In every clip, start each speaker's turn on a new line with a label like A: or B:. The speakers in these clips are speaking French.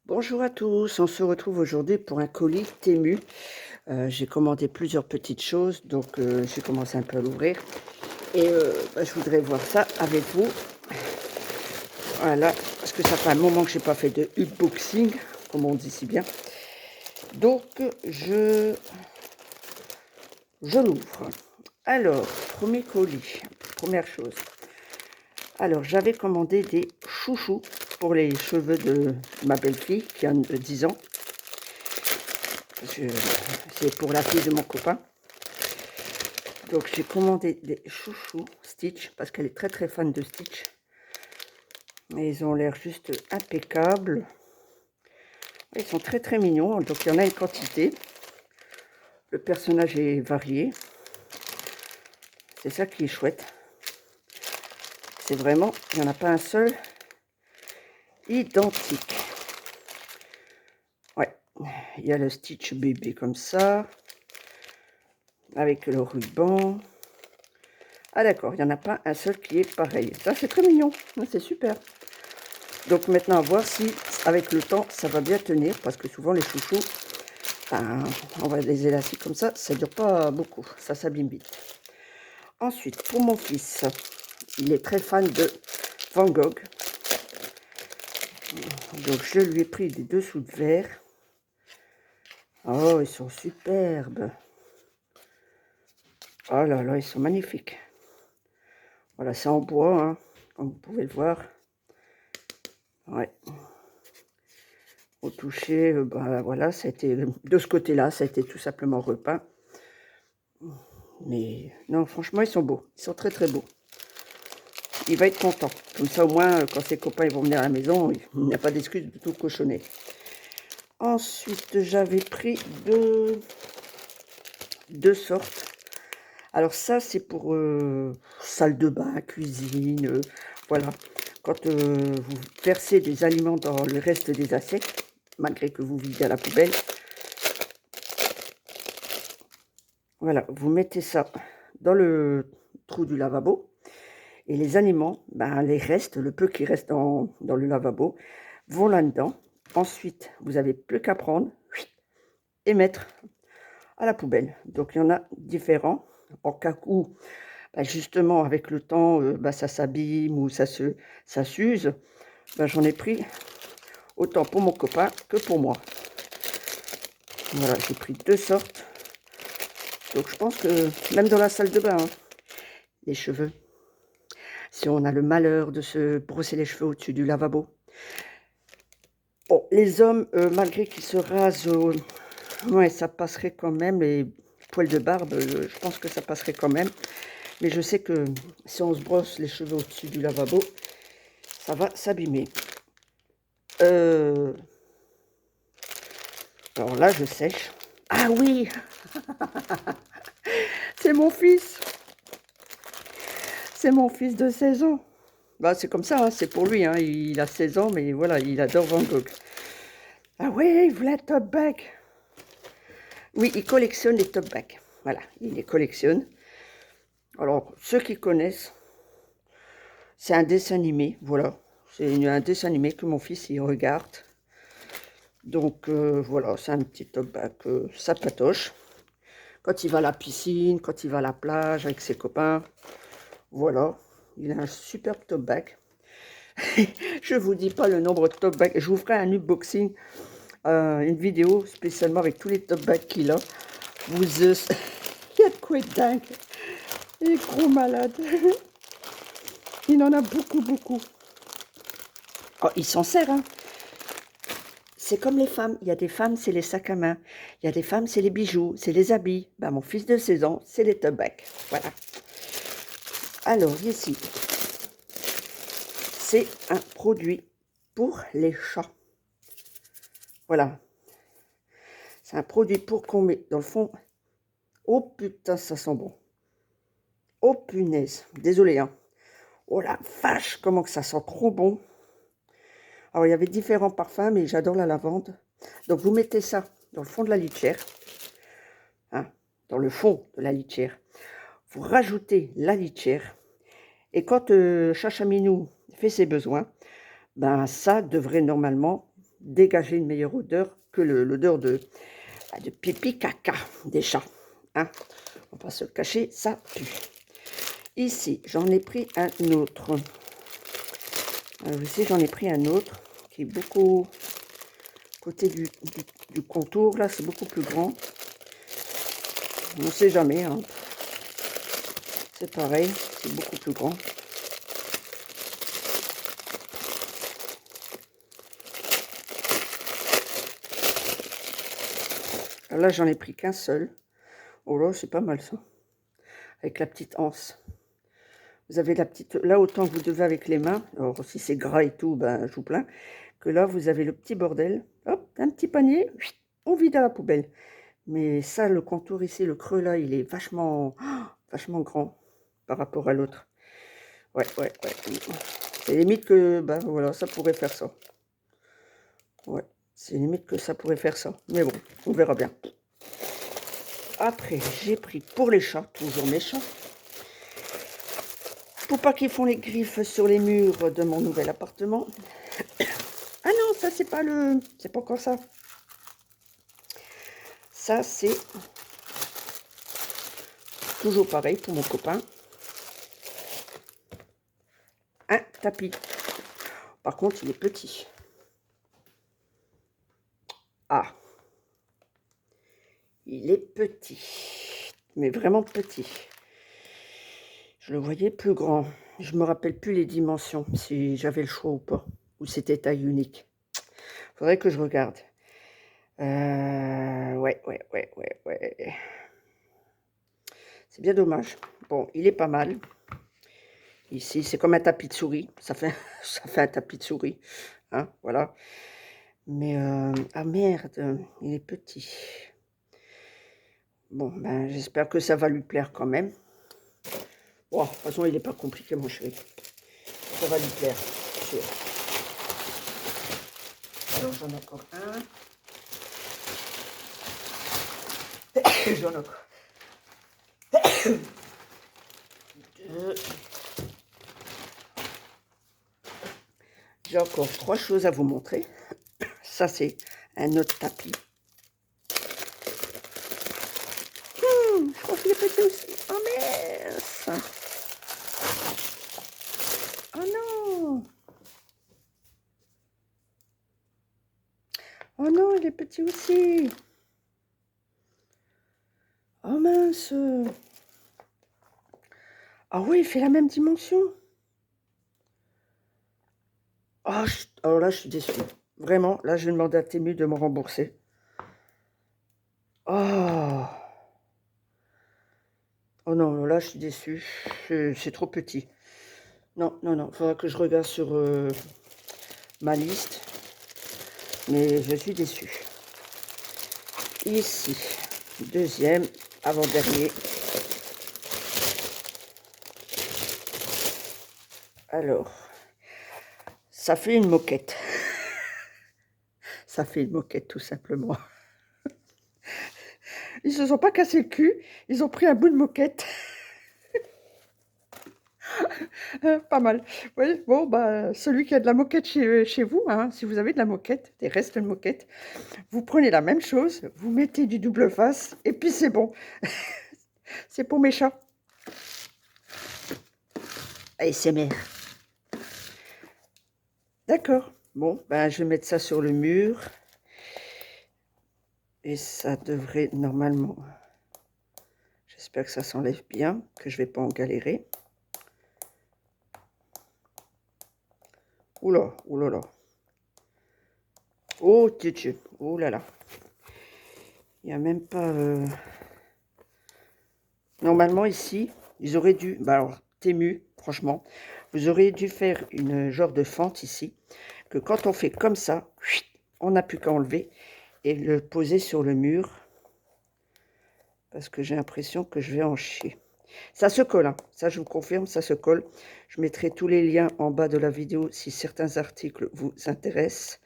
A: Bonjour à tous, on se retrouve aujourd'hui pour un colis Temu. J'ai commandé plusieurs petites choses, donc j'ai commencé un peu à l'ouvrir et je voudrais voir ça avec vous. Voilà, parce que ça fait un moment que j'ai pas fait de unboxing, comme on dit si bien. Donc je l'ouvre. Alors, premier colis, première chose. Alors, j'avais commandé des chouchous pour les cheveux de ma belle-fille qui a 10 ans. Je- C'est pour la fille de mon copain. Donc j'ai commandé des chouchous Stitch parce qu'elle est très très fan de Stitch. Et ils ont l'air juste impeccables. Ils sont très très mignons, donc il y en a une quantité. Le personnage est varié. C'est ça qui est chouette. C'est vraiment, il n'y en a pas un seul identique. Ouais, il y a le Stitch bébé comme ça, avec le ruban. Ah d'accord, il n'y en a pas un seul qui est pareil. Ça c'est très mignon, c'est super. Donc maintenant à voir si avec le temps ça va bien tenir, parce que souvent les chouchous, enfin, on va les élastiques comme ça dure pas beaucoup, ça s'abîme vite. Ensuite, pour mon fils, il est très fan de Van Gogh. Donc je lui ai pris des dessous de verre. Oh, ils sont superbes. Oh là là, ils sont magnifiques. Voilà, c'est en bois, hein, comme vous pouvez le voir. Ouais. Au toucher, voilà, ça a été, de ce côté-là, ça a été tout simplement repeint. Mais non, franchement, ils sont beaux. Ils sont très très beaux. Il va être content. Comme ça, au moins, quand ses copains ils vont venir à la maison, il n'y a pas d'excuse de tout cochonner. Ensuite, j'avais pris deux sortes. Alors ça, c'est pour salle de bain, cuisine, voilà. Quand vous versez des aliments dans le reste des assiettes, malgré que vous videz à la poubelle, voilà, vous mettez ça dans le trou du lavabo. Et les aliments, les restes, le peu qui reste dans le lavabo, vont là-dedans. Ensuite, vous n'avez plus qu'à prendre et mettre à la poubelle. Donc, il y en a différents. En cas où, justement, avec le temps, ça s'abîme ou ça s'use, j'en ai pris autant pour mon copain que pour moi. Voilà, j'ai pris deux sortes. Donc, je pense que même dans la salle de bain, hein, les cheveux, si on a le malheur de se brosser les cheveux au-dessus du lavabo. Bon, les hommes, malgré qu'ils se rasent, ouais, ça passerait quand même. Les poils de barbe, je pense que ça passerait quand même. Mais je sais que si on se brosse les cheveux au-dessus du lavabo, ça va s'abîmer. Euh, alors là, je sèche. Ah oui, c'est mon fils. C'est mon fils de 16 ans. C'est comme ça, hein, c'est pour lui. Hein, il a 16 ans, mais voilà, il adore Van Gogh. Ah ouais, il voulait un top bag. Oui, il collectionne les top bags. Voilà, il les collectionne. Alors, ceux qui connaissent, c'est un dessin animé, voilà. C'est un dessin animé que mon fils, il regarde. Donc, voilà, c'est un petit top bag, ça patoche. Quand il va à la piscine, quand il va à la plage avec ses copains, voilà. Il a un superbe top bag. Je vous dis pas le nombre de top bags. Je vous ferai un unboxing, une vidéo spécialement avec tous les top bags qu'il a. Vous, il y a de quoi être dingue. Il est gros malade. Il en a beaucoup, beaucoup. Oh, il s'en sert, hein. C'est comme les femmes. Il y a des femmes, c'est les sacs à main. Il y a des femmes, c'est les bijoux, c'est les habits. Mon fils de 16 ans, c'est les tote bags. Voilà. Alors, ici, c'est un produit pour les chats. Voilà. C'est un produit pour qu'on met dans le fond. Oh putain, ça sent bon. Oh punaise. Désolé, hein. Oh la vache, comment que ça sent trop bon. Alors, il y avait différents parfums, mais j'adore la lavande. Donc, vous mettez ça dans le fond de la litière. Hein, dans le fond de la litière. Vous rajoutez la litière. Et quand Chachaminou fait ses besoins, ça devrait normalement dégager une meilleure odeur que l'odeur de pipi caca des chats. Hein. On va pas se le cacher, ça pue. Ici, j'en ai pris un autre. Ici, j'en ai pris un autre qui est beaucoup côté du contour. Là, c'est beaucoup plus grand. On ne sait jamais. Hein. C'est pareil, c'est beaucoup plus grand. Alors là, j'en ai pris qu'un seul. Oh là, c'est pas mal ça. Avec la petite anse. Vous avez la petite... Là, autant que vous devez avec les mains. Alors, si c'est gras et tout, ben, je vous plains. Que là, vous avez le petit bordel. Hop, un petit panier. On vide à la poubelle. Mais ça, le contour ici, le creux là, il est vachement, vachement grand par rapport à l'autre. Ouais. C'est limite que, ben voilà, ça pourrait faire ça. Ouais, c'est limite que ça pourrait faire ça. Mais bon, on verra bien. Après, j'ai pris pour les chats, toujours mes chats. Pour pas qu'ils font les griffes sur les murs de mon nouvel appartement. Ah non, ça c'est pas le... C'est pas encore ça. Ça c'est... Toujours pareil pour mon copain. Un tapis. Par contre, il est petit. Ah. Il est petit. Mais vraiment petit. Je le voyais plus grand. Je me rappelle plus les dimensions, si j'avais le choix ou pas. Ou c'était taille unique. Faudrait que je regarde. Ouais. C'est bien dommage. Bon, il est pas mal. Ici, c'est comme un tapis de souris. Ça fait un tapis de souris. Hein, voilà. Mais, ah merde, il est petit. Bon, ben, j'espère que ça va lui plaire quand même. Bon, de toute façon, il n'est pas compliqué, mon chéri. Ça va lui plaire, sûr. Alors, j'en ai encore un. J'en ai encore deux. J'ai encore 3 choses à vous montrer. Ça, c'est un autre tapis. Je crois qu'il est petit aussi. Oh mince! Oh non! Oh non, il est petit aussi! Oh mince! Ah oui, il fait la même dimension. Oh, alors là, je suis déçue. Vraiment, là, je vais demander à Temu de me rembourser. Oh! Oh non, là, je suis déçue. C'est trop petit. Non. Il faudra que je regarde sur ma liste. Mais je suis déçue. Ici, deuxième, avant-dernier. Alors, ça fait une moquette. Ça fait une moquette, tout simplement. Ils se sont pas cassés le cul. Ils ont pris un bout de moquette. Pas mal. Oui, bon, bah, celui qui a de la moquette chez vous, hein, si vous avez de la moquette, des restes de moquette, vous prenez la même chose, vous mettez du double face, et puis c'est bon. C'est pour mes chats. ASMR. D'accord. Bon, ben, je vais mettre ça sur le mur. Et ça devrait normalement... J'espère que ça s'enlève bien, que je ne vais pas en galérer. Oula. Oh, Dieu. Oh là là. Il n'y a même pas... Normalement, ici, ils auraient dû... Bah alors, Temu, franchement, vous auriez dû faire une genre de fente ici, que quand on fait comme ça, on n'a plus qu'à enlever et le poser sur le mur. Parce que j'ai l'impression que je vais en chier. Ça se colle, hein. Ça je vous confirme, ça se colle. Je mettrai tous les liens en bas de la vidéo si certains articles vous intéressent.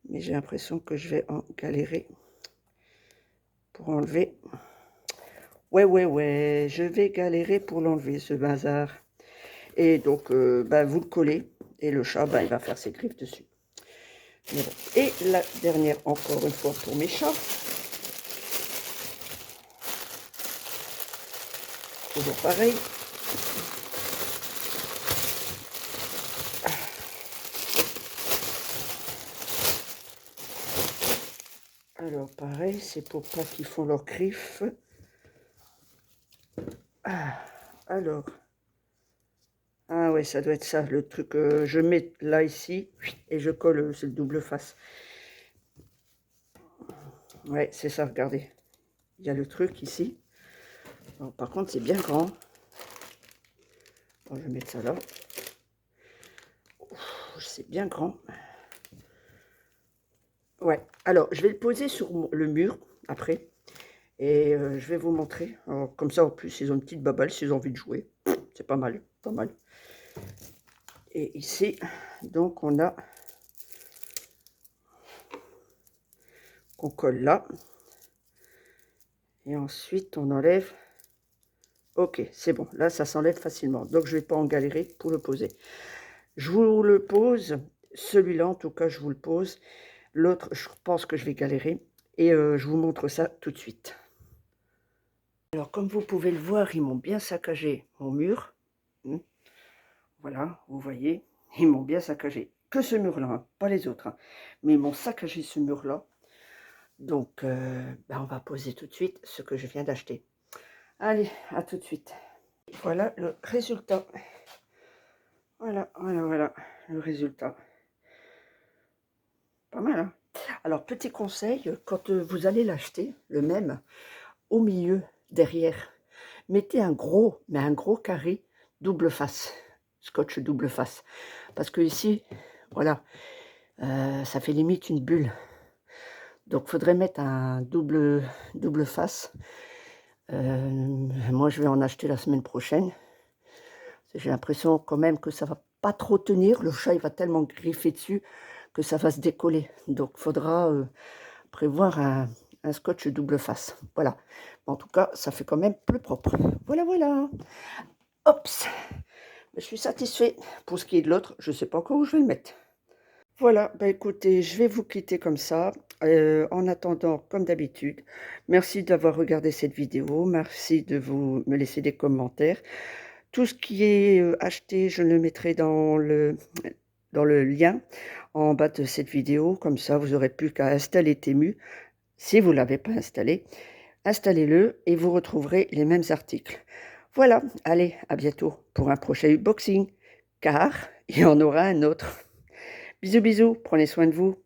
A: Mais j'ai l'impression que je vais en galérer pour enlever. Ouais, je vais galérer pour l'enlever, ce bazar. Et donc, bah, vous le collez, et le chat, bah, il va faire ses griffes dessus. Mais bon. Et la dernière, encore une fois, pour mes chats. Toujours pareil. Alors, pareil, c'est pour pas qu'ils font leurs griffes. Alors. Ah ouais, ça doit être ça, le truc. Je mets là, ici, et je colle, c'est le double face. Ouais, c'est ça, regardez. Il y a le truc ici. Alors, par contre, c'est bien grand. Bon, je vais mettre ça là. C'est bien grand. Ouais, alors, je vais le poser sur le mur, après. Et je vais vous montrer. Alors, comme ça, en plus, ils ont une petite baballe s'ils ont envie de jouer. C'est pas mal, pas mal. Et ici, donc, on a... qu'on colle là. Et ensuite, on enlève. Ok, c'est bon. Là, ça s'enlève facilement. Donc, je ne vais pas en galérer pour le poser. Je vous le pose. Celui-là, en tout cas, je vous le pose. L'autre, je pense que je vais galérer. Et je vous montre ça tout de suite. Alors, comme vous pouvez le voir, ils m'ont bien saccagé mon mur. Voilà, vous voyez, ils m'ont bien saccagé. Que ce mur-là, hein, pas les autres. Hein. Mais ils m'ont saccagé ce mur-là. Donc, ben, on va poser tout de suite ce que je viens d'acheter. Allez, à tout de suite. Voilà le résultat. Voilà, voilà, voilà le résultat. Pas mal, hein? Alors, petit conseil, quand vous allez l'acheter, le même, au milieu, derrière, mettez un gros, mais un gros carré double face, scotch double face. Parce que ici, voilà, ça fait limite une bulle. Donc, il faudrait mettre un double face. Moi, je vais en acheter la semaine prochaine. J'ai l'impression quand même que ça va pas trop tenir. Le chat, il va tellement griffer dessus que ça va se décoller. Donc, il faudra prévoir un scotch double face. Voilà. En tout cas, ça fait quand même plus propre. Voilà, voilà. Ops. Je suis satisfait. Pour ce qui est de l'autre, je ne sais pas encore où je vais le mettre. Voilà, bah écoutez, je vais vous quitter comme ça. En attendant, comme d'habitude, merci d'avoir regardé cette vidéo. Merci de me laisser des commentaires. Tout ce qui est acheté, je le mettrai dans le lien en bas de cette vidéo. Comme ça, vous n'aurez plus qu'à installer Temu. Si vous ne l'avez pas installé, installez-le et vous retrouverez les mêmes articles. Voilà, allez, à bientôt pour un prochain unboxing, car il y en aura un autre. Bisous, bisous, prenez soin de vous.